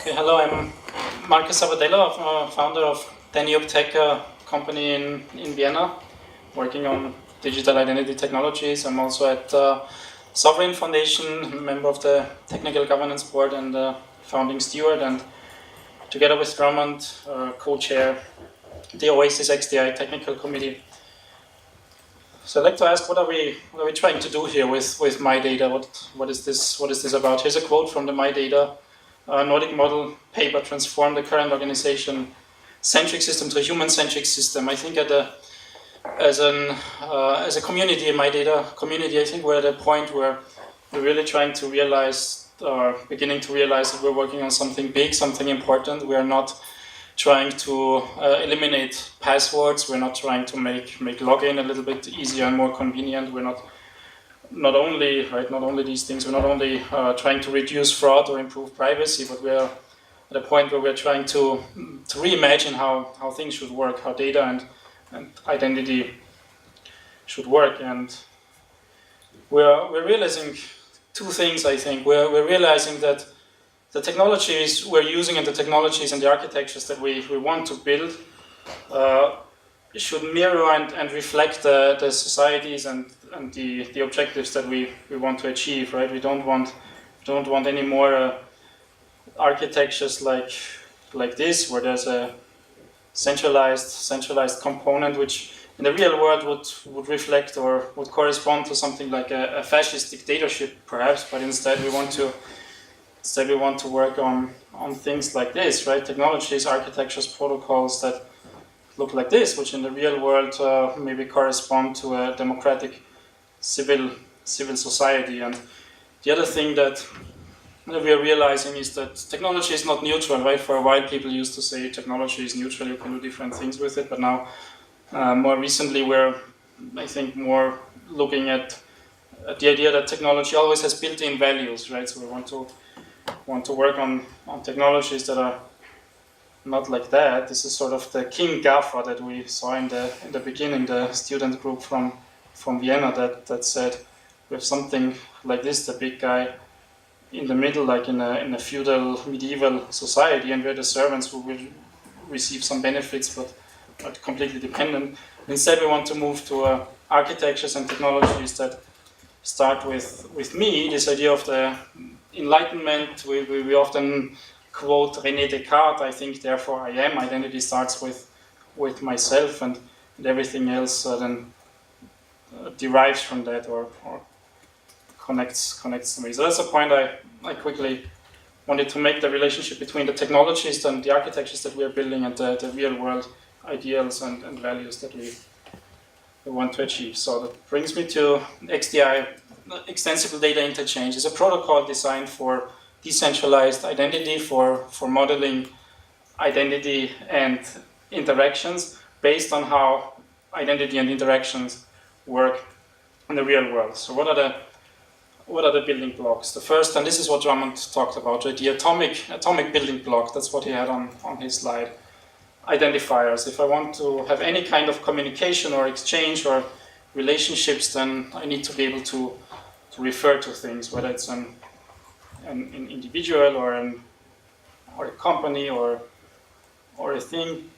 Okay, hello, I'm Markus Sabadello, founder of Danube Tech, a company in Vienna, working on digital identity technologies. I'm also at Sovereign Foundation, member of the Technical Governance Board and founding steward, and together with Drummond, co-chair the Oasis XDI Technical Committee. So I'd like to ask, what are we trying to do here with MyData? What is this about? Here's a quote from the MyData Nordic model paper: transform the current organization-centric system to a human-centric system. I think as a community, MyData community, I think we're at a point where we're really trying to realize, or beginning to realize, that we're working on something big, something important. We are not trying to eliminate passwords. We're not trying to make login a little bit easier and more convenient. We're not only these things. We're not only trying to reduce fraud or improve privacy, but we're at a point where we're trying to reimagine how things should work, how data and identity should work. And we're realizing two things, I think. We're realizing that the technologies we're using and the technologies and the architectures that we want to build should mirror and reflect the societies and the objectives that we want to achieve, right? We don't want any more architectures like this, where there's a centralized component which in the real world would reflect or would correspond to something like a fascist dictatorship, perhaps, but instead we want to work on things like this, right? Technologies, architectures, protocols that look like this, which in the real world maybe correspond to a democratic civil society. And the other thing that we are realizing is that technology is not neutral, right? For a while people used to say technology is neutral, you can do different things with it, but now more recently we're, I think, more looking at the idea that technology always has built-in values, right? So we want to work on technologies that are not like that. This is sort of the King Gaffer that we saw in the beginning, the student group from Vienna that said we have something like this, the big guy in the middle, like in a feudal medieval society, and we're the servants who will receive some benefits but are completely dependent. Instead, we want to move to architectures and technologies that start with me, this idea of the Enlightenment. We often quote René Descartes, I think, therefore I am. Identity starts with myself, and everything else then derives from that or connects to me. So that's the point I quickly wanted to make, the relationship between the technologies and the architectures that we are building and the real world ideals and values that we want to achieve. So that brings me to XDI, Extensible Data Interchange. It's a protocol designed for decentralized identity, for modeling identity and interactions based on how identity and interactions work in the real world. So what are the building blocks? The first, and this is what Drummond talked about, right? The atomic building block. That's what he had on his slide. Identifiers. If I want to have any kind of communication or exchange or relationships, then I need to be able to refer to things, whether it's an individual or a company or a thing.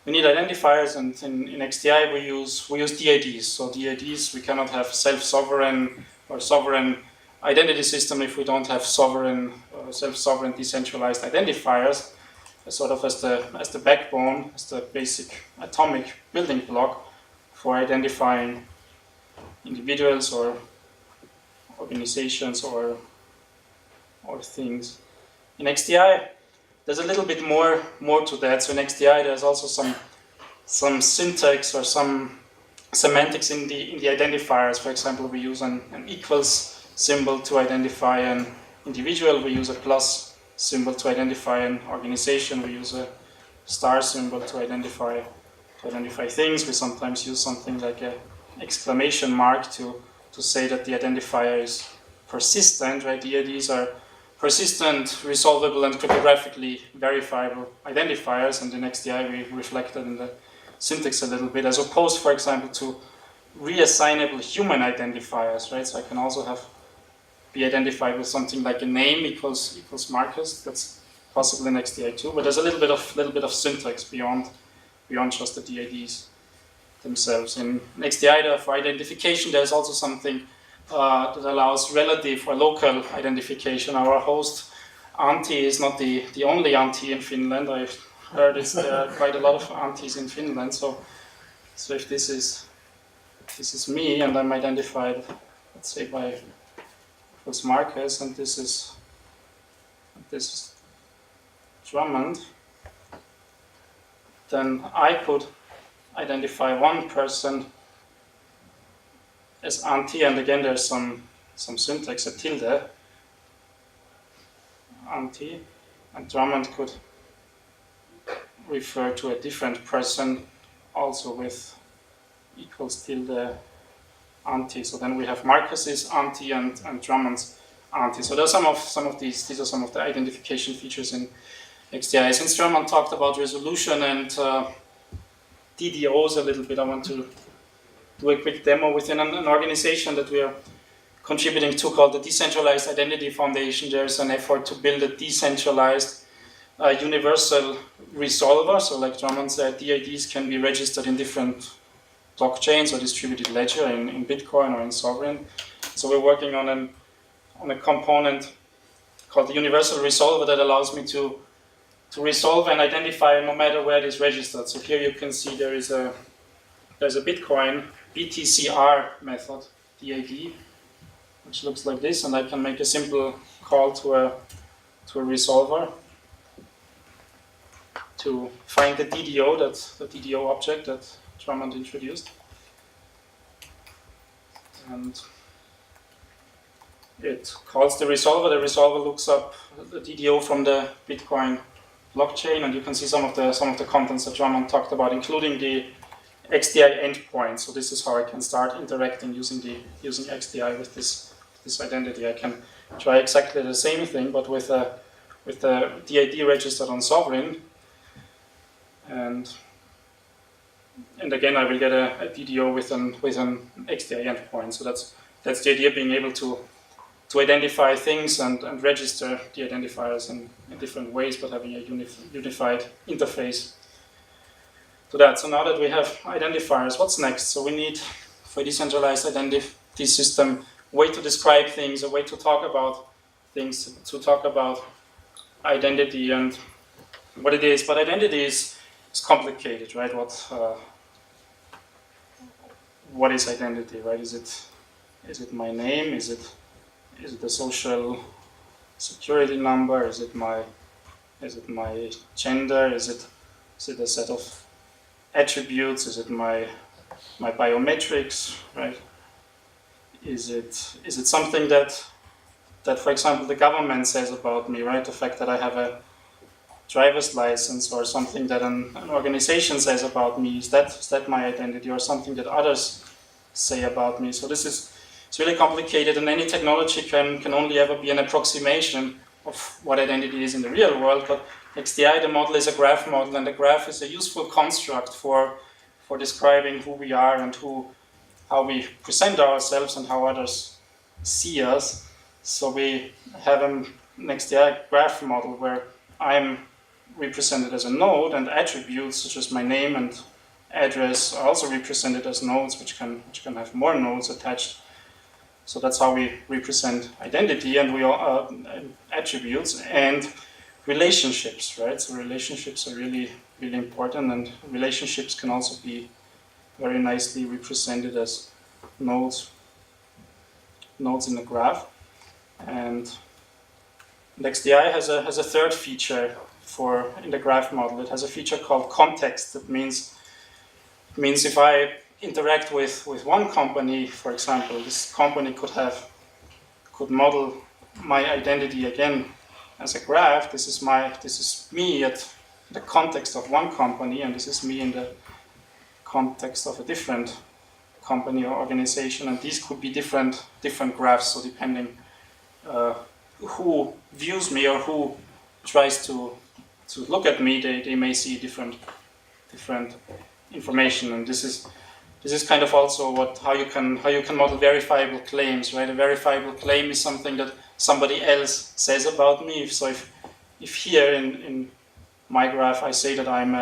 We need identifiers, and in XDI we use DIDs. So DIDs, we cannot have self-sovereign or sovereign identity system if we don't have sovereign, self-sovereign decentralized identifiers, sort of as the backbone, as the basic atomic building block for identifying individuals or organizations or things. In XDI, there's a little bit more to that. So in XDI, there's also some syntax or some semantics in the identifiers. For example, we use an equals symbol to identify an individual. We use a plus symbol to identify an organization. We use a star symbol to identify things. We sometimes use something like an exclamation mark to say that the identifier is persistent, right? The IDs are persistent, resolvable, and cryptographically verifiable identifiers, and in XDI we reflected in the syntax a little bit, as opposed, for example, to reassignable human identifiers, right? So I can also be identified with something like a name equals Markus. That's possible in XDI too, but there's a little bit of syntax beyond just the DIDs themselves. In XDI, for identification, there's also something that allows relative or local identification. Our host Antti is not the only Antti in Finland. I've heard there are quite a lot of Anttis in Finland. So if this is me, and I'm identified, let's say with Markus, and this is Drummond, then I could identify one person as Antti, and again there's some syntax, a tilde, Antti, and Drummond could refer to a different person also with equals tilde Antti. So then we have Markus's Antti and Drummond's Antti. So there are some of these are some of the identification features in XDI. Since Drummond talked about resolution and DDOs a little bit, I want to do a quick demo within an organization that we are contributing to called the Decentralized Identity Foundation. There's an effort to build a decentralized universal resolver. So like Drummond said, DIDs can be registered in different blockchains or distributed ledger in Bitcoin or in Sovereign. So we're working on a component called the universal resolver that allows me to resolve and identify no matter where it is registered. So here you can see there's a Bitcoin BTCR method, DID, which looks like this, and I can make a simple call to a resolver to find the DDO object that Drummond introduced. And it calls the resolver looks up the DDO from the Bitcoin blockchain, and you can see some of the contents that Drummond talked about, including the XDI endpoint. So this is how I can start interacting using XDI with this identity. I can try exactly the same thing, but with the DID registered on Sovereign, and again I will get a DDO with an XDI endpoint. So that's the idea, being able to identify things and register the identifiers in different ways, but having a unified interface to that. So now that we have identifiers, what's next? So we need, for a decentralized identity system, a way to describe things, a way to talk about things, to talk about identity and what it is. But identity is complicated, right? What is identity, right? Is it my name? Is it the social security number? Is it my gender? Is it a set of attributes? Is it my biometrics, right? Is it something that for example the government says about me, right? The fact that I have a driver's license, or something that an organization says about me, is that my identity, or something that others say about me? So it's really complicated, and any technology can only ever be an approximation of what identity is in the real world. But XDI, the model, is a graph model, and the graph is a useful construct for describing who we are and how we present ourselves and how others see us. So we have an XDI graph model where I'm represented as a node, and attributes such as my name and address are also represented as nodes, which can have more nodes attached. So that's how we represent identity, and we all attributes and relationships, right? So relationships are really, really important, and relationships can also be very nicely represented as nodes in the graph. And XDI has a third feature in the graph model. It has a feature called context. That means if I interact with one company, for example, this company could model my identity again as a graph. This is me at the context of one company, and this is me in the context of a different company or organization, and these could be different graphs. So depending who views me or who tries to look at me, they may see different information. And this is kind of also how you can model verifiable claims, right? A verifiable claim is something that somebody else says about me. So if if here in my graph I say that I'm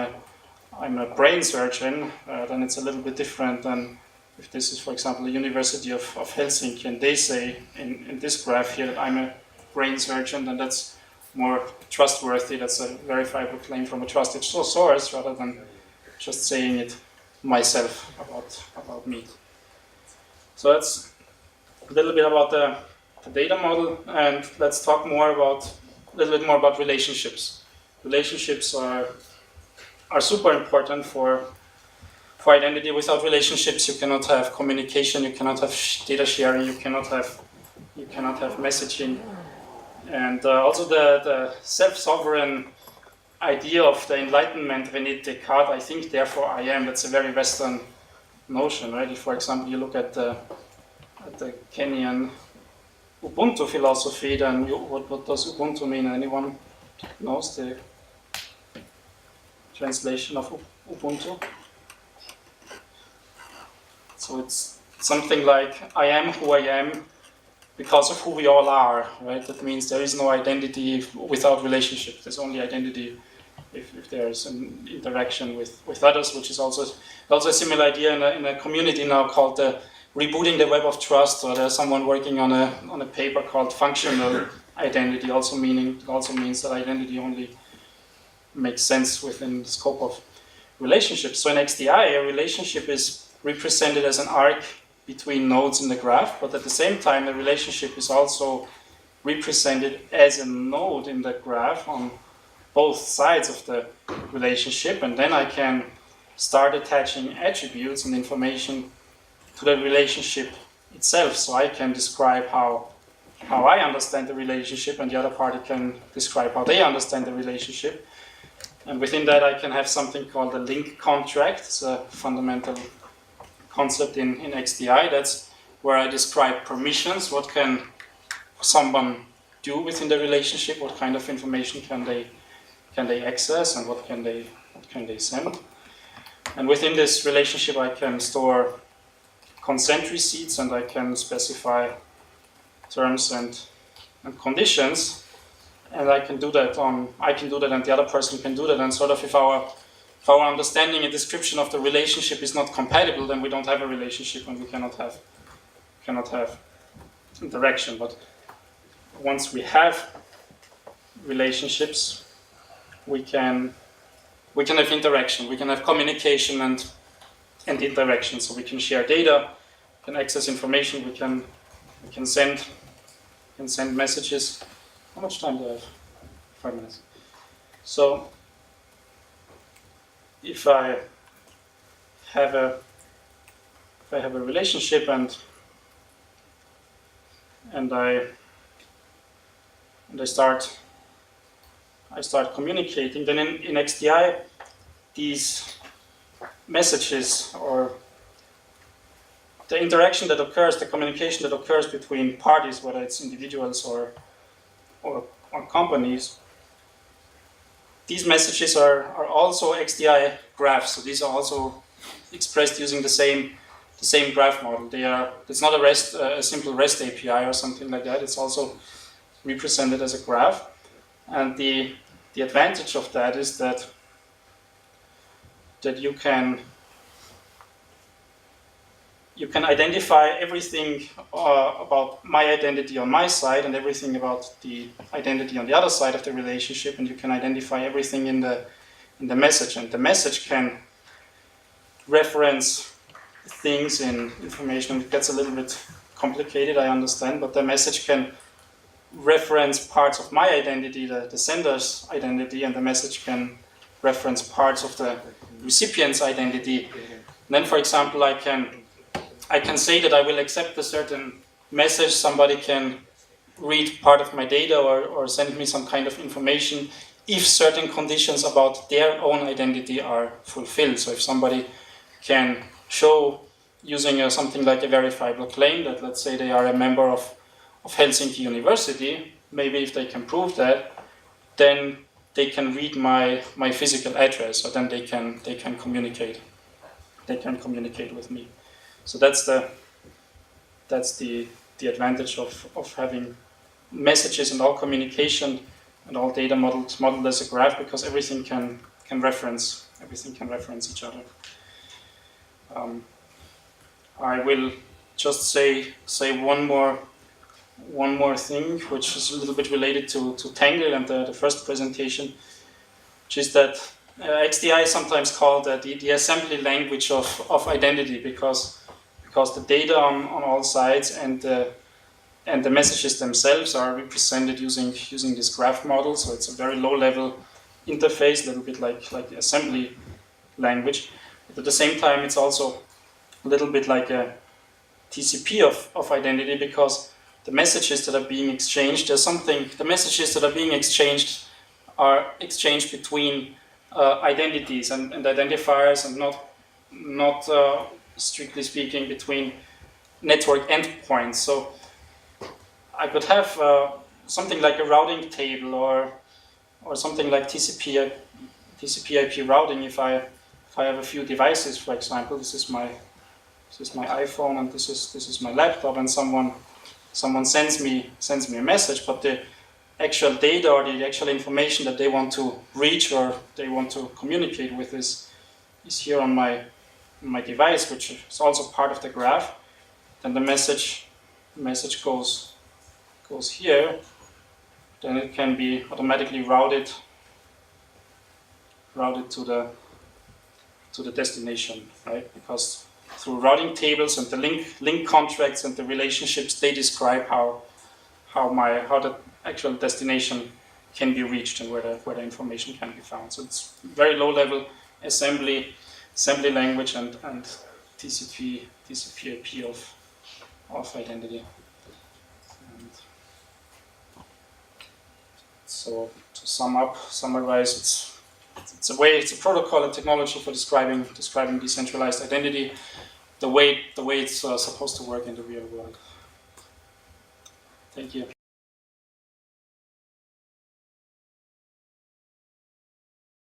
a brain surgeon, then it's a little bit different than if this is, for example, the University of Helsinki, and they say in this graph here that I'm a brain surgeon, then that's more trustworthy. That's a verifiable claim from a trusted source rather than just saying it myself about me. So that's a little bit about the data model, and let's talk a little bit more about relationships. Relationships are super important for identity. Without relationships, you cannot have communication, you cannot have data sharing, you cannot have messaging, and also the self-sovereign idea of the Enlightenment, René Descartes, I think, therefore I am. That's a very Western notion, right? If, for example, you look at the Kenyan Ubuntu philosophy, then what does Ubuntu mean? Anyone knows the translation of Ubuntu? So it's something like, I am who I am because of who we all are, right? That means there is no identity without relationship. There's only identity if there's an interaction with others, which is also a similar idea in a community now called rebooting the web of trust, or there's someone working on a paper called functional identity, also means that identity only makes sense within the scope of relationships. So in XDI, a relationship is represented as an arc between nodes in the graph, but at the same time, the relationship is also represented as a node in the graph on both sides of the relationship, and then I can start attaching attributes and information to the relationship itself. So I can describe how I understand the relationship, and the other party can describe how they understand the relationship. And within that, I can have something called a link contract. It's a fundamental concept in XDI. That's where I describe permissions. What can someone do within the relationship? What kind of information can they access, and what can they send? And within this relationship, I can store consent receipts, and I can specify terms and conditions. And I can do that, and the other person can do that. And sort of, if our understanding and description of the relationship is not compatible, then we don't have a relationship, and we cannot have interaction. But once we have relationships, we can have interaction. We can have communication and interaction. So we can share data, we can access information, we can send messages. How much time do I have? 5 minutes. So if I have a relationship and I start communicating, then in XDI these messages, or the interaction that occurs, the communication that occurs between parties, whether it's individuals or companies, these messages are also XDI graphs. So these are also expressed using the same graph model. It's not a simple REST API or something like that. It's also represented as a graph. And the advantage of that is that you can identify everything about my identity on my side and everything about the identity on the other side of the relationship, and you can identify everything in the message. And the message can reference things in information. It gets a little bit complicated, I understand, but the message can reference parts of my identity, the sender's identity, and the message can reference parts of the recipient's identity. And then, for example, I can say that I will accept a certain message. Somebody can read part of my data or send me some kind of information if certain conditions about their own identity are fulfilled. So if somebody can show, using something like a verifiable claim, that let's say they are a member of Helsinki University, maybe if they can prove that, then they can read my physical address, or then they can communicate. They can communicate with me. So that's the advantage of having messages, and all communication and all data modeled as a graph, because everything can reference each other. I will just say one more thing, which is a little bit related to Tangle and the first presentation, which is that XDI is sometimes called the assembly language of identity, because the data on all sides and the messages themselves are represented using this graph model. So it's a very low-level interface, a little bit like the assembly language. But at the same time, it's also a little bit like a TCP of identity, because the messages that are being exchanged, the messages that are being exchanged are exchanged between identities and identifiers, and not strictly speaking between network endpoints. So I could have something like a routing table or something like TCP IP routing if I have a few devices. For example, this is my iPhone and this is my laptop, and someone sends me a message, but the actual data or the actual information that they want to reach or they want to communicate with is here on my device, which is also part of the graph. Then the message goes here. Then it can be automatically routed to the destination, right? Because through routing tables and the link contracts and the relationships, they describe how the actual destination can be reached and where the information can be found. So it's very low level assembly language and TCP IP of identity. And so to summarize, it's a protocol and technology for describing decentralized identity, the way it's supposed to work in the real world. Thank you.